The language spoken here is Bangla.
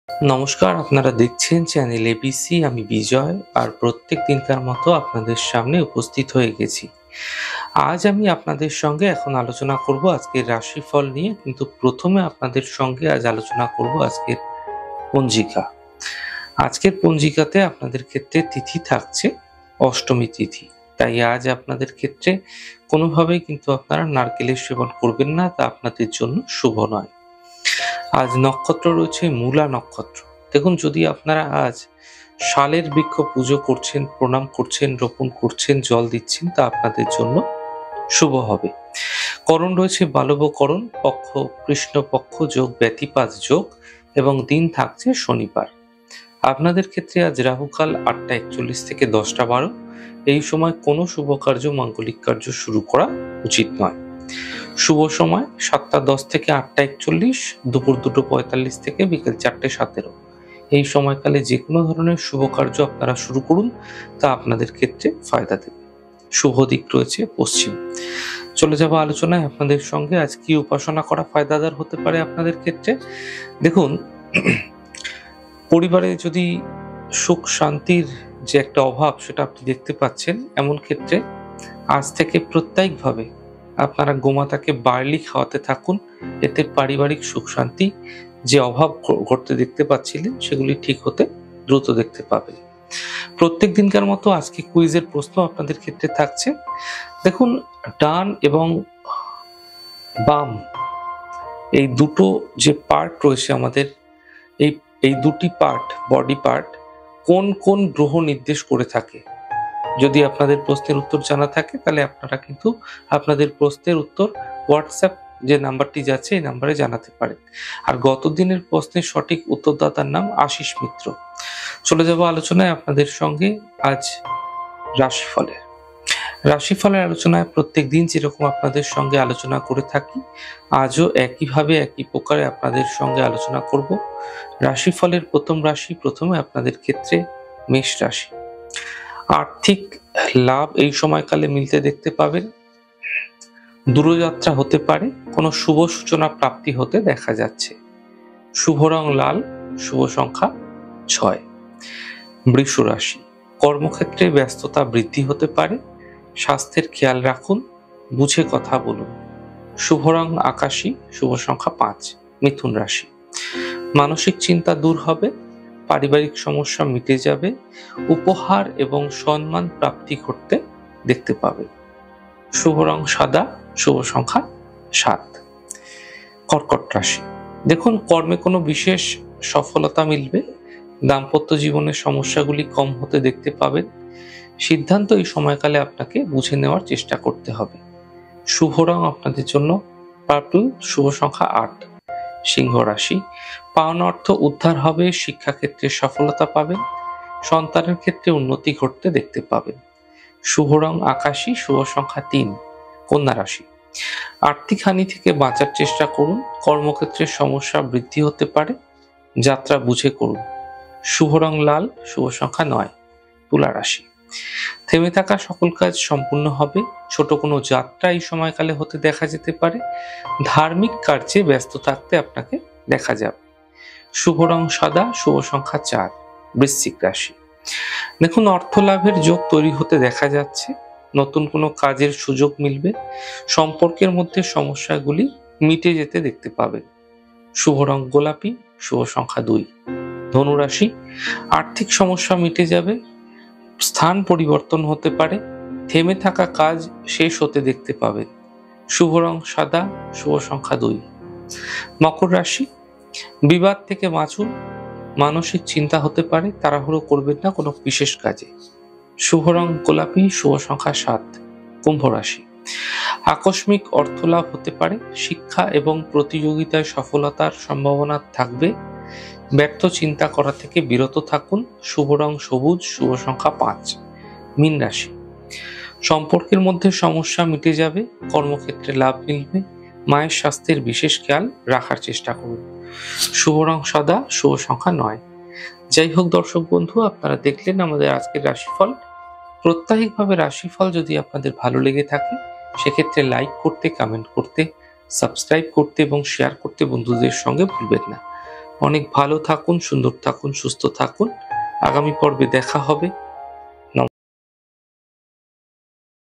নমস্কার, আপনারা দেখছেন চ্যানেল এবিসি। আমি বিজয়, আর প্রত্যেক দিনকার মতো আপনাদের সামনে উপস্থিত হয়ে গেছি। আজ আমি আপনাদের সঙ্গে এখন আলোচনা করব আজকের রাশিফল নিয়ে, কিন্তু প্রথমে আপনাদের সঙ্গে আজ আলোচনা করব আজকের পঞ্জিকা। আজকের পঞ্জিকাতে আপনাদের ক্ষেত্রে তিথি থাকছে অষ্টমী তিথি, তাই আজ আপনাদের ক্ষেত্রে কোনোভাবেই কিন্তু আপনারা নারকেলের সেবন করবেন না, তা আপনাদের জন্য শুভ নয়। আজ নক্ষত্র রয়েছে মূলা নক্ষত্র। দেখুন, যদি আপনারা আজ শালের বৃক্ষ পুজো করছেন, প্রণাম করছেন, রোপণ করছেন, জল দিচ্ছেন, তা আপনাদের জন্য শুভ হবে। করণ রয়েছে বালবকরণ, পক্ষ কৃষ্ণপক্ষ যোগ ব্যতিপাত যোগ, এবং দিন থাকছে শনিবার। আপনাদের ক্ষেত্রে আজ রাহুকাল 8টা 41 থেকে 10টা 12। এই সময় কোনো শুভ কার্য, মাঙ্গলিক কার্য শুরু করা উচিত নয়। শুভ সময় 7টা 10 থেকে 8টা 41, দুপুর 2টো 45 থেকে বিকেল 4টে 17। এই সময়কালে যে কোনো ধরনের শুভ কার্য আপনারা শুরু করুন, তা আপনাদের ক্ষেত্রে ফায়দা দেবে। শুভ দিক রয়েছে পশ্চিম। চলে যাব আলোচনায় আপনাদের সঙ্গে। আজ কি উপাসনা করা ফায়দাদার হতে পারে আপনাদের ক্ষেত্রে। দেখুন, পরিবারে যদি সুখ শান্তির যে একটা অভাব সেটা আপনি দেখতে পাচ্ছেন, এমন ক্ষেত্রে আজ থেকে প্রত্যেকভাবে আপনারা গোমাতাকে বার্লি খাওয়াতে থাকুন। এতে পারিবারিক সুখ শান্তি যে অভাব ঘটতে দেখতে পাচ্ছিলেন, সেগুলি ঠিক হতে দ্রুত দেখতে পাবেন। প্রত্যেক দিনকার মতো আজকে কুইজের প্রশ্ন আপনাদের ক্ষেত্রে থাকছে। দেখুন, ডান এবং বাম এই দুটো যে পার্ট রয়েছে আমাদের, এই দুটি পার্ট, বডি পার্ট, কোন কোন গ্রহ নির্দেশ করে থাকে। যদি আপনাদের প্রশ্নের উত্তর জানা থাকে, তাহলে আপনারা কিন্তু আপনাদের প্রশ্নের উত্তর হোয়াটসঅ্যাপ যে নাম্বারটি যাচ্ছে, এই নাম্বারে জানাতে পারেন। আর গত দিনের প্রশ্নের সঠিক উত্তরদাতার নাম আশিস মিত্র। চলে যাব আলোচনায় আপনাদের সঙ্গে আজ রাশিফলের আলোচনায় প্রত্যেক দিন যেরকম আপনাদের সঙ্গে আলোচনা করে থাকি, আজও একইভাবে একই প্রকারে আপনাদের সঙ্গে আলোচনা করব। রাশিফলের প্রথম রাশি, প্রথমে আপনাদের ক্ষেত্রে মেষ রাশি। আর্থিক লাভ এই সময়কালে মিলতে দেখতে পাবেন। দূরযাত্রা হতে পারে, কোনো শুভ সূচনা প্রাপ্তি হতে দেখা যাচ্ছে। শুভ রং লাল, শুভ সংখ্যা 6। বৃষ রাশি। কর্মক্ষেত্রে ব্যস্ততা বৃদ্ধি হতে পারে, স্বাস্থ্যের খেয়াল রাখুন, বুঝে কথা বলুন। শুভ রং আকাশী, শুভ সংখ্যা 5। মিথুন রাশি। মানসিক চিন্তা দূর হবে, পারিবারিক সমস্যা মিটে যাবে, উপহার এবং সম্মান প্রাপ্তি ঘটতে দেখতে পাবেন। শুভ রং সাদা, শুভ সংখ্যা 7। কর্কট রাশি। দেখুন, কর্মে কোনো বিশেষ সফলতা মিলবে, দাম্পত্য জীবনের সমস্যাগুলি কম হতে দেখতে পাবেন। সিদ্ধান্ত এই সময়কালে আপনাকে বুঝে নেওয়ার চেষ্টা করতে হবে। শুভ রং আপনাদের জন্য পার্পল, শুভ সংখ্যা 8। সিংহ রাশি। পাওনা অর্থ উদ্ধার হবে, শিক্ষাক্ষেত্রে সফলতা পাবেন, সন্তানের ক্ষেত্রে উন্নতি ঘটতে দেখতে পাবেন। শুভ রং আকাশী, শুভ সংখ্যা 3। কন্যা রাশি। আর্থিক হানি থেকে বাঁচার চেষ্টা করুন, কর্মক্ষেত্রে সমস্যা বৃদ্ধি হতে পারে, যাত্রা বুঝে করুন। শুভ রং লাল, শুভ সংখ্যা 9। তুলা রাশি। থেমে থাকা সকল কাজ সম্পূর্ণ হবে, ছোট কোনো যাত্রা এই সময়কালে হতে দেখা যেতে পারে, ধার্মিক কার্যে ব্যস্ত থাকতে আপনাকে দেখা যাবে। শুভ রং সাদা, শুভ সংখ্যা 4। বৃশ্চিক রাশি। দেখুন, অর্থ লাভের যোগ তৈরি হতে দেখা যাচ্ছে, নতুন কোনো কাজের সুযোগ মিলবে, সম্পর্কের মধ্যে সমস্যাগুলি মিটে যেতে দেখতে পাবেন। শুভ রং গোলাপি, শুভ সংখ্যা 2। ধনু রাশি। আর্থিক সমস্যা মিটে যাবে, স্থান পরিবর্তন হতে পারে, থেমে থাকা কাজ শেষ হতে দেখতে পাবেন। শুভ রং সাদা, শুভ সংখ্যা 2। মকর রাশি। বিবাদ থেকে বাঁচুন, মানসিক চিন্তা হতে পারে, তাড়াহুড়ো করবেন না কোনো বিশেষ কাজে। শুভ রং গোলাপি, শুভ সংখ্যা 7। কুম্ভ রাশি। আকস্মিক অর্থ লাভ হতে পারে, শিক্ষা এবং প্রতিযোগিতায় সফলতার সম্ভাবনা থাকবে, ব্যর্থ চিন্তা করা থেকে বিরত থাকুন। শুভ রং সবুজ, শুভ সংখ্যা 5। মীন রাশি। সম্পর্কের মধ্যে সমস্যা মিটে যাবে, কর্মক্ষেত্রে লাভ মিলবে, মায়ের স্বাস্থ্যের বিশেষ খেয়াল রাখার চেষ্টা করুন। শুভ রং সাদা, শুভ সংখ্যা 9। যাই হোক দর্শক বন্ধু, আপনারা দেখলেন আমাদের আজকের রাশিফল। প্রত্যাহিকভাবে রাশিফল যদি আপনাদের ভালো লেগে থাকে, সেক্ষেত্রে লাইক করতে, কমেন্ট করতে, সাবস্ক্রাইব করতে এবং শেয়ার করতে বন্ধুদের সঙ্গে ভুলবেন না। অনেক ভালো থাকুন, সুন্দর থাকুন, সুস্থ থাকুন। আগামী পর্বে দেখা হবে।